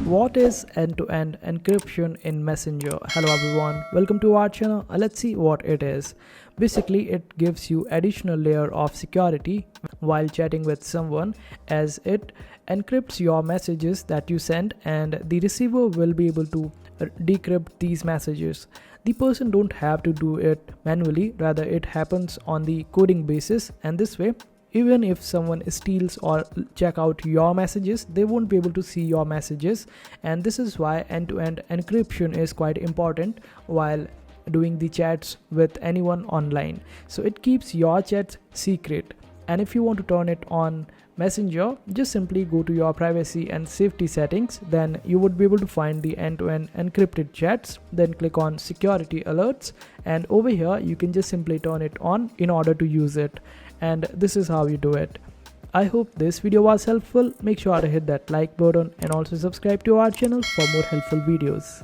What is end-to-end encryption in Messenger? Hello everyone, welcome to our channel. Let's see what it is. Basically, it gives you additional layer of security while chatting with someone, as it encrypts your messages that you send and the receiver will be able to decrypt these messages. The person don't have to do it manually, rather it happens on the coding basis, and this way even if someone steals or check out your messages, they won't be able to see your messages. And this is why end-to-end encryption is quite important while doing the chats with anyone online. So it keeps your chats secret. And if you want to turn it on Messenger, just simply go to your privacy and safety settings. Then you would be able to find the end-to-end encrypted chats. Then click on security alerts, and over here you can just simply turn it on in order to use it. And this is how you do it. I hope this video was helpful. Make sure to hit that like button and also subscribe to our channel for more helpful videos.